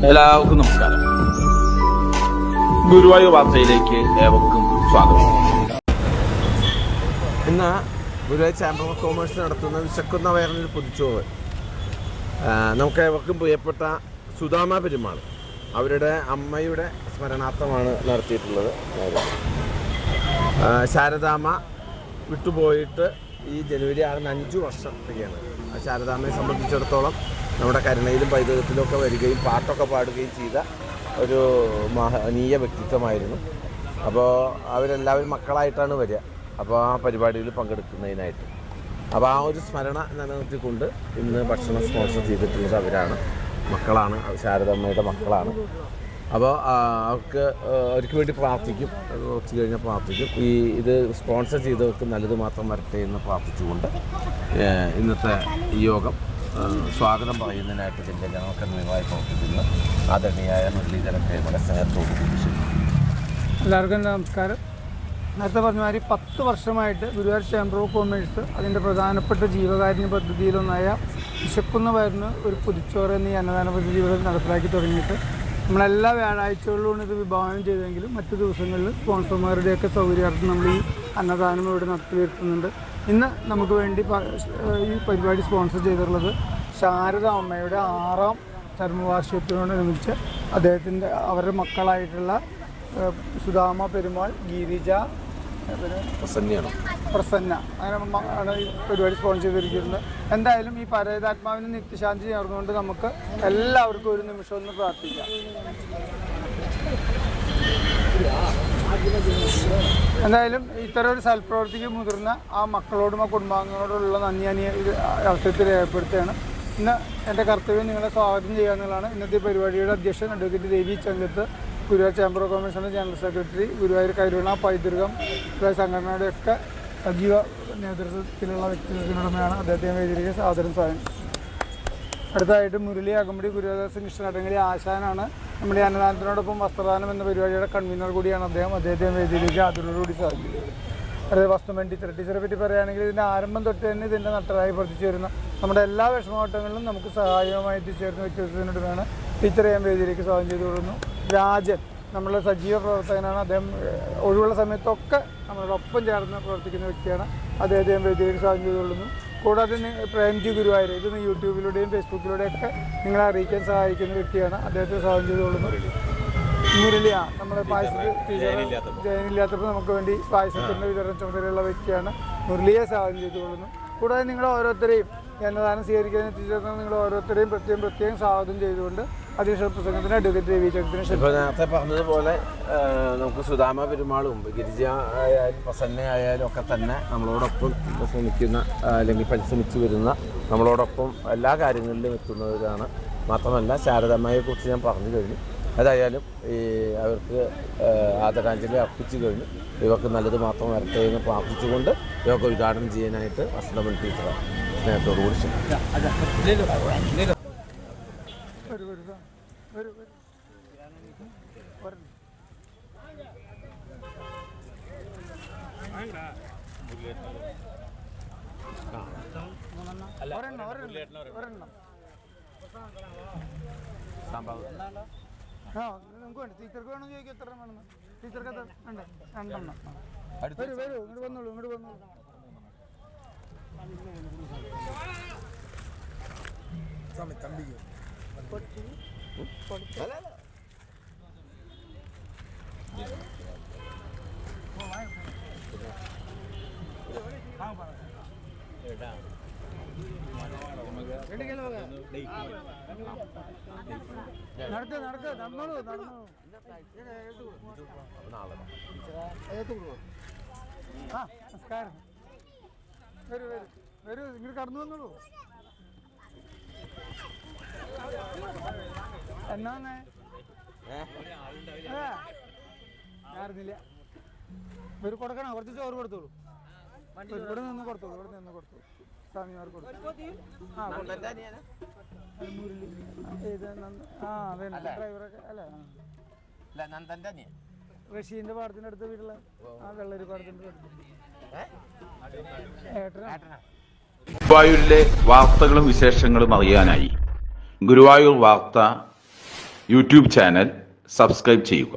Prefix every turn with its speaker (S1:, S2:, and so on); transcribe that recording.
S1: എല്ലാവർക്കും നമസ്കാരം. ഗുരുവായൂർ വാർത്തയിലേക്ക് ഏവർക്കും സ്വാഗതം.
S2: ഇന്ന് ഗുരുവായൂർ ചാമ്പർ ഓഫ് കോമേഴ്സ് നടത്തുന്ന വിശക്കുന്ന വയറിനൊരു പൊതിച്ചോറ് നമുക്ക് ഏവർക്കും പ്രിയപ്പെട്ട സുധാമ പെരുമാൾ അവരുടെ അമ്മയുടെ സ്മരണാർത്ഥമാണ് നടത്തിയിട്ടുള്ളത്. ശാരദാമ്മ വിട്ടുപോയിട്ട് ഈ ജനുവരി 6 5 വർഷത്തേക്കാണ്. ശാരദാമ്മയെ സംബന്ധിച്ചിടത്തോളം നമ്മുടെ കരുണയിലും പൈതൃകത്തിലും ഒക്കെ വരികയും പാട്ടൊക്കെ പാടുകയും ചെയ്ത ഒരു മഹനീയ വ്യക്തിത്വമായിരുന്നു. അപ്പോൾ അവരെല്ലാവരും മക്കളായിട്ടാണ് വരിക. അപ്പോൾ ആ പരിപാടിയിൽ പങ്കെടുക്കുന്നതിനായിട്ട് അപ്പോൾ ആ ഒരു സ്മരണ നിലനിർത്തിക്കൊണ്ട് ഇന്ന് ഭക്ഷണം സ്പോൺസർ ചെയ്തിട്ടുള്ളത് അവരാണ്, മക്കളാണ്, ശാരദാമ്മയുടെ മക്കളാണ്. അപ്പോൾ അവർക്ക് വേണ്ടി പ്രാർത്ഥിക്കും, കുറച്ച് കഴിഞ്ഞാൽ പ്രാർത്ഥിക്കും. ഇത് സ്പോൺസർ ചെയ്തവർക്ക് നല്ലത് മാത്രം വരട്ടെ എന്ന് പ്രാർത്ഥിച്ചുകൊണ്ട് ഇന്നത്തെ ഈ യോഗം സ്വാഗതം പറയുന്നതിനായിട്ട് ജില്ലാ ജനറൽ കൺവീനറായി പ്രവർത്തിക്കുന്ന ആദരണീയായ മുരളീധരൻ കൈമയുടെ സ്നേഹത്തോട് കൂടി.
S3: എല്ലാവർക്കും നമസ്കാരം. നേരത്തെ പറഞ്ഞ മാതിരി 10 വർഷമായിട്ട് ഗുരുവായൂർ ചാമ്പർ ഓഫ് കോമേഴ്സ് അതിൻ്റെ പ്രധാനപ്പെട്ട ജീവകാരുണ്യ പദ്ധതിയിലൊന്നായ വിശക്കുന്ന വയറിന് ഒരു പൊതിച്ചോറ് എന്നീ അന്നദാന പദ്ധതികൾ നടപ്പിലാക്കി തുടങ്ങിയിട്ട് നമ്മളെല്ലാ വ്യാഴാഴ്ചകളിലും ഇത് വിഭാവനം ചെയ്തെങ്കിലും മറ്റു ദിവസങ്ങളിൽ സ്പോൺസർമാരുടെയൊക്കെ സൗകര്യാർത്ഥം നമ്മൾ ഈ അന്നദാനം ഇവിടെ നടത്തി വരുത്തുന്നുണ്ട്. ഇന്ന് നമുക്ക് വേണ്ടി ഈ പരിപാടി സ്പോൺസർ ചെയ്തിട്ടുള്ളത് ശാരദ അമ്മയുടെ 6ാം ചരമവാർഷികത്തിനോടനുബന്ധിച്ച് അവരുടെ മക്കളായിട്ടുള്ള സുധാമ പെരുമാൾ, ഗിരിജ, പ്രസന്ന അങ്ങനെ ഈ പരിപാടി സ്പോൺസർ ചെയ്തിരിക്കുന്നത്. എന്തായാലും ഈ പരേതാത്മാവിന് നിത്യശാന്തി ചേർന്നുകൊണ്ട് നമുക്ക് എല്ലാവർക്കും ഒരു നിമിഷം ഒന്ന് പ്രാർത്ഥിക്കാം. എന്തായാലും ഇത്തരം ഒരു സൽപ്രവർത്തിക്ക് മുതിർന്ന ആ മക്കളോടും ആ കുടുംബാംഗങ്ങളോടുള്ള നന്ദി അവസരത്തിൽ രേഖപ്പെടുത്തുകയാണ്. ഇന്ന് എൻ്റെ കർത്തവ്യം നിങ്ങളെ സ്വാഗതം ചെയ്യുക എന്നുള്ളതാണ്. ഇന്നത്തെ പരിപാടിയുടെ അധ്യക്ഷൻ advocate Devi Changath, Guruvayur chamber of കോമേഴ്സിൻ്റെ ജനറൽ സെക്രട്ടറി, ഗുരുവായൂർ കരുണ പൈതൃകം സംഘടനയുടെയൊക്കെ സജീവ നേതൃത്വത്തിലുള്ള വ്യക്തിത്വത്തിനുടമയാണ്. അദ്ദേഹത്തെ വേദിയിലേക്ക് സാദരം സ്വാഗതം. അടുത്തതായിട്ട് മുരളി അകമ്പടി ഗുരുദാസൻ കൃഷ്ണടങ്ങി ആശാനാണ്. നമ്മുടെ അന്നദാനത്തിനോടൊപ്പം വസ്ത്രദാനം എന്ന പരിപാടിയുടെ കൺവീനർ കൂടിയാണ് അദ്ദേഹം. അദ്ദേഹത്തെ വേദിയിലേക്ക് ആദരവോടുകൂടി സ്വാഗതം. അതായത് വസ്തുമൻ ടീച്ചറെ പറ്റി പറയുകയാണെങ്കിൽ ഇതിൻ്റെ ആരംഭം തൊട്ട് തന്നെ ഇതിൻ്റെ നട്ടരായി പ്രവർത്തിച്ചു വരുന്ന നമ്മുടെ എല്ലാ വിഷമഘട്ടങ്ങളിലും നമുക്ക് സഹായമായി എത്തിച്ചേർന്ന വ്യക്തിത്വത്തിനോടാണ് ടീച്ചറെ ഞാൻ വേദിയിലേക്ക് സ്വാഗതം ചെയ്തു കൊടുക്കുന്നു. രാജൻ നമ്മളുടെ സജീവ പ്രവർത്തകനാണ്. അദ്ദേഹം ഒഴിവുള്ള സമയത്തൊക്കെ നമ്മളോടൊപ്പം ചേർന്ന് പ്രവർത്തിക്കുന്ന വ്യക്തിയാണ്. അദ്ദേഹത്തെ ഞാൻ വേദിയിലേക്ക് സ്വാഗതം ചെയ്തു കൊള്ളുന്നു. കൂടാതെ പ്രേംജി ഗുരുവായൂർ ഇത് യൂട്യൂബിലൂടെയും ഫേസ്ബുക്കിലൂടെയൊക്കെ നിങ്ങളെ അറിയിക്കാൻ സഹായിക്കുന്ന വ്യക്തിയാണ്. അദ്ദേഹത്തെ സ്വാഗതം ചെയ്തു കൊള്ളുന്നു. മുരളിയ നമ്മുടെ പായസത്തിൽ ജയനില്ലാത്തപ്പോൾ നമുക്ക് വേണ്ടി പായസത്തിൻ്റെ വിതരണ ചുമതലയുള്ള വ്യക്തിയാണ്. മുരളിയെ സ്വാഗതം ചെയ്തു കൊള്ളുന്നു. കൂടാതെ നിങ്ങൾ ഓരോരുത്തരെയും അന്നദാനം സ്വീകരിക്കുന്നതിന് എത്തിച്ചേർന്ന് നിങ്ങൾ ഓരോരുത്തരെയും പ്രത്യേകം സ്വാഗതം ചെയ്തുകൊണ്ട് അധ്യക്ഷ പ്രസംഗത്തിന് അഡ്വക്കേറ്റ് രവി ചക്രത്തിന്.
S2: ഇപ്പോൾ നേരത്തെ പറഞ്ഞതുപോലെ നമുക്ക് സുധാമ പെരുമാളും ഗിരിജ ആയാലും പ്രസന്ന ആയാലും ഒക്കെ തന്നെ നമ്മളോടൊപ്പം ശ്രമിക്കുന്ന അല്ലെങ്കിൽ പരിശ്രമിച്ചു വരുന്ന നമ്മളോടൊപ്പം എല്ലാ കാര്യങ്ങളിലും എത്തുന്നവരാണ്. മാത്രമല്ല ശാരദാമ്മയെക്കുറിച്ച് ഞാൻ പറഞ്ഞു കഴിഞ്ഞു. ഏതായാലും അവർക്ക് ആദരാഞ്ജലി അർപ്പിച്ചു കഴിഞ്ഞു. ഇവർക്ക് നല്ലത് മാത്രം വരട്ടെ എന്ന് പ്രാർത്ഥിച്ചുകൊണ്ട് ഇവർക്ക് ഉദ്ഘാടനം ചെയ്യാനായിട്ട് വസന്തമൻ ടീച്ചർ സ്നേഹത്തോടു കൂടി ക്ഷണിക്കുന്നു.
S3: നമുക്ക് വേണ്ട ടീച്ചർക്ക് വേണം ചോദിക്കും എത്ര വേണമെന്ന്. ടീച്ചർക്ക് എത്ര ഉണ്ട്? 2 വരൂ ഇങ്ങോട്ട് വന്നോളൂ. നമസ്കാരം. വരൂ ഇങ്ങനെ കടന്നു വന്നോളൂ. എന്നാന്നേ ഞാറിഞ്ഞില്ല. ഇവർ കൊടുക്കണം, കുറച്ച് ചോറ് കൊടുത്തോളൂ. ഇവിടെ നിന്ന് കൊടുത്തോളൂ. സ്വാമിമാർ കൊടുത്തു. ഡ്രൈവറൊക്കെ അല്ലേ റഷീന്റെ പാടത്തിന്റെ അടുത്ത വീട്ടിലെ ആ വെള്ളരി പാടത്തിന്റെ
S1: ഗുരുവായൂരിലെ വാർത്തകളും വിശേഷങ്ങളും അറിയാനായി ഗുരുവായൂർ വാർത്ത യൂട്യൂബ് ചാനൽ സബ്സ്ക്രൈബ് ചെയ്യുക.